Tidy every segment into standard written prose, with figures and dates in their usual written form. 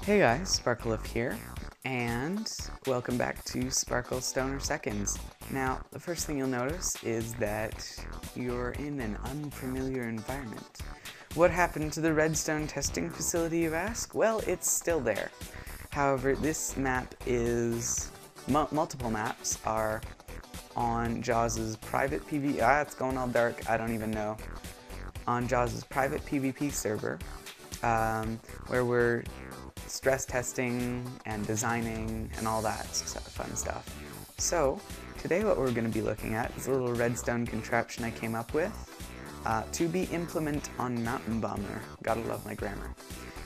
Hey guys, SparkleStoner here, and welcome back to SparkleStonerSeconds. Now, the first thing you'll notice is that you're in an unfamiliar environment. What happened to the redstone testing facility, you ask? Well, it's still there. However, this map is... multiple maps are on Jaws's private PvP... it's going all dark, I don't even know. On Jaws's private PvP server, where we're stress testing and designing and all that fun stuff. So today what we're going to be looking at is a little redstone contraption I came up with to be implemented on Mountain Bomber. Gotta love my grammar.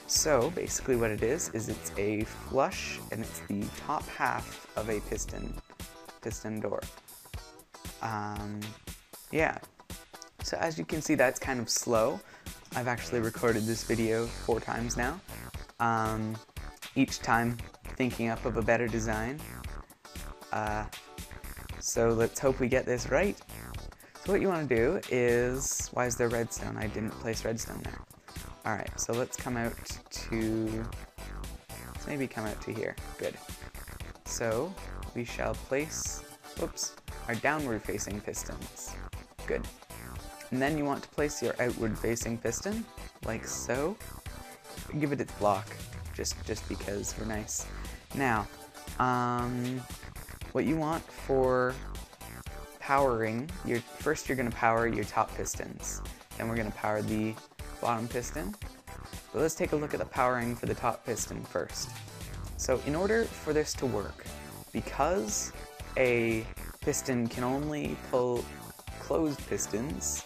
So basically what it is it's a flush, and it's the top half of a piston door. Yeah. So as you can see, that's kind of slow. I've actually recorded this video 4 times now. Each time thinking up of a better design. So let's hope we get this right. So what you want to do is, why is there redstone? I didn't place redstone there. Alright, so let's come out to, maybe come out to here. Good. So we shall place, our downward facing pistons. Good. And then you want to place your outward facing piston, like so. Give it its block, just because we're nice. Now, what you want for powering, first you're going to power your top pistons, then we're going to power the bottom piston. But let's take a look at the powering for the top piston first. So in order for this to work, because a piston can only pull closed pistons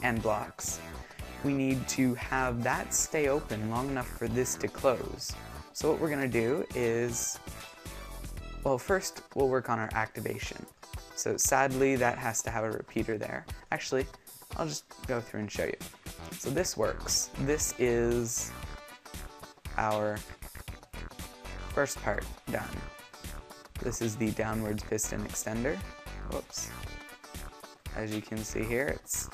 and blocks, we need to have that stay open long enough for this to close. So what we're going to do is, well, first we'll work on our activation. So sadly that has to have a repeater there. Actually, I'll just go through and show you. So this works. This is our first part done. This is the downwards piston extender. Whoops. As you can see here, it's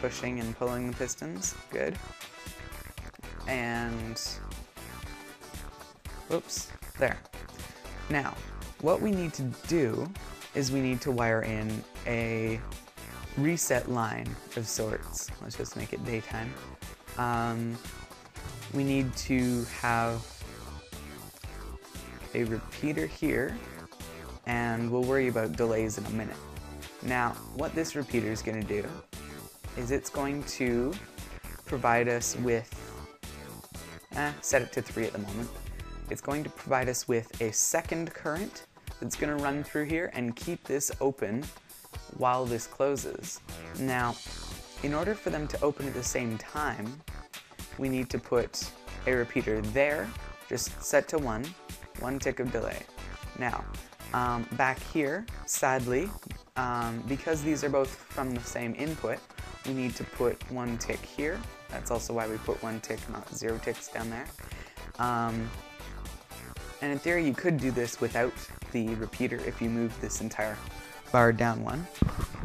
pushing and pulling the pistons. Good. And there. Now, what we need to do is we need to wire in a reset line of sorts. Let's just make it daytime. We need to have a repeater here, and we'll worry about delays in a minute. Now, what this repeater is going to do is it's going to provide us with, set it to 3 at the moment. It's going to provide us with a second current that's going to run through here and keep this open while this closes. Now, in order for them to open at the same time, we need to put a repeater there, just set to 1 tick of delay. Now, back here, sadly, because these are both from the same input, we need to put 1 tick here. That's also why we put 1 tick, not 0 ticks down there. And in theory, you could do this without the repeater if you move this entire bar down 1,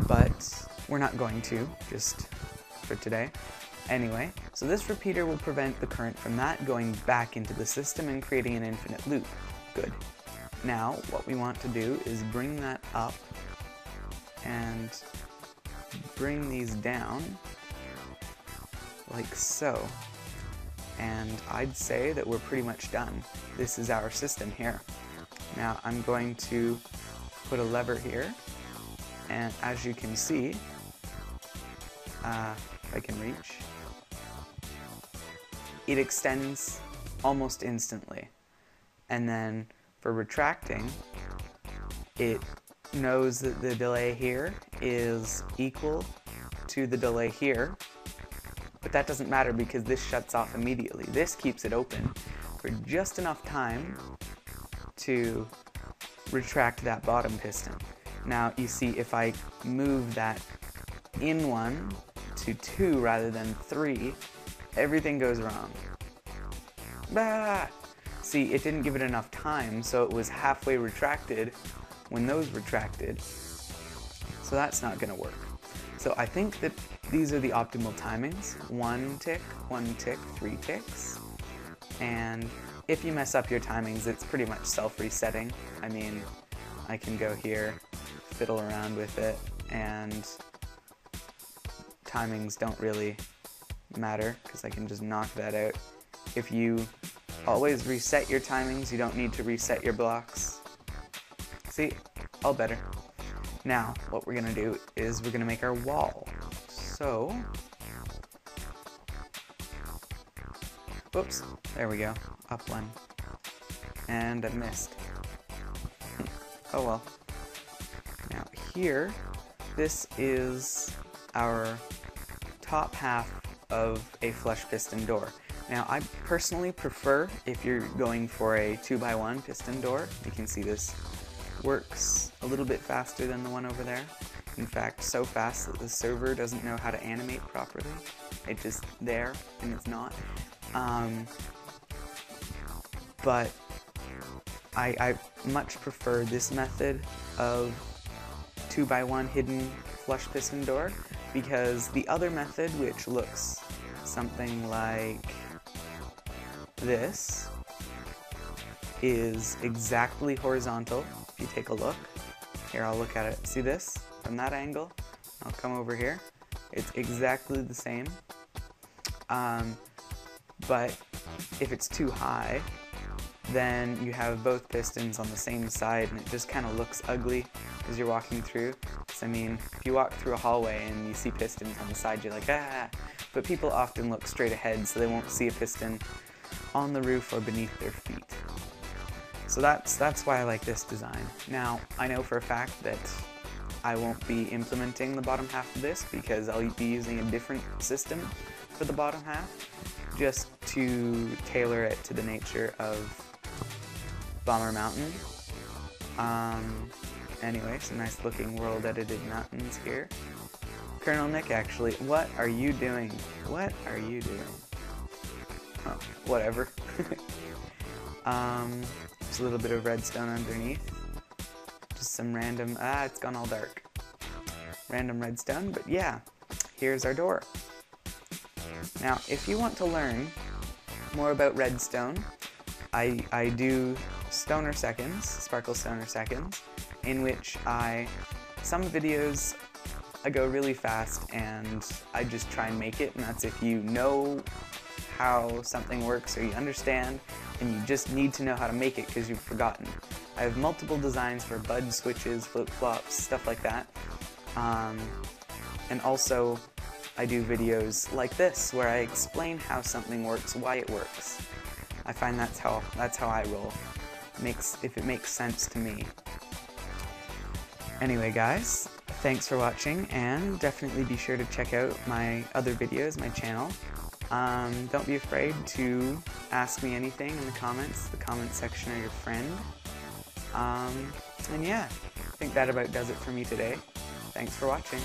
but we're not going to, just for today. Anyway, so this repeater will prevent the current from that going back into the system and creating an infinite loop. Good. Now, what we want to do is bring that up and bring these down like so. And I'd say that we're pretty much done. This is our system here. Now I'm going to put a lever here, and as you can see, if I can reach, it extends almost instantly. And then for retracting, it knows that the delay here is equal to the delay here, but that doesn't matter because this shuts off immediately. This keeps it open for just enough time to retract that bottom piston. Now you see, if I move that in 1 to 2 rather than 3, everything goes wrong. Bah! See, it didn't give it enough time, so it was halfway retracted when those retracted, so that's not going to work. So I think that these are the optimal timings: 1 tick, 1 tick, 3 ticks, and if you mess up your timings, it's pretty much self-resetting. I mean, I can go here, fiddle around with it, and timings don't really matter because I can just knock that out. If you always reset your timings, you don't need to reset your blocks. See? All better. Now, what we're going to do is we're going to make our wall. So, whoops, there we go, up one. And I missed. Oh well. Now here, this is our top half of a flush piston door. Now I personally prefer, if you're going for a 2x1 piston door, you can see this works a little bit faster than the one over there. In fact, so fast that the server doesn't know how to animate properly. It's just there and it's not. But I much prefer this method of 2x1 hidden flush piston door, because the other method, which looks something like this, is exactly horizontal. If you take a look, here I'll look at it. See this? From that angle, I'll come over here. It's exactly the same. But if it's too high, then you have both pistons on the same side and it just kind of looks ugly as you're walking through. So, I mean, if you walk through a hallway and you see pistons on the side, you're like, ah! But people often look straight ahead so they won't see a piston on the roof or beneath their feet. So that's why I like this design. Now, I know for a fact that I won't be implementing the bottom half of this because I'll be using a different system for the bottom half, just to tailor it to the nature of Bomber Mountain. Anyway, some nice looking world edited mountains here. Colonel Nick, actually, what are you doing? What are you doing? Oh, whatever. Just a little bit of redstone underneath. Just some random, it's gone all dark. Random redstone, but yeah, here's our door. Now, if you want to learn more about redstone, I do Stoner Seconds, SparkleStonerSeconds, in which some videos I go really fast and I just try and make it, and that's if you know how something works or you understand and you just need to know how to make it because you've forgotten. I have multiple designs for bud switches, flip-flops, stuff like that. And also I do videos like this where I explain how something works, why it works. I find that's how I roll. If it makes sense to me. Anyway guys, thanks for watching, and definitely be sure to check out my other videos, my channel. Don't be afraid to ask me anything in the comments. The comment section are your friend. And yeah, I think that about does it for me today. Thanks for watching.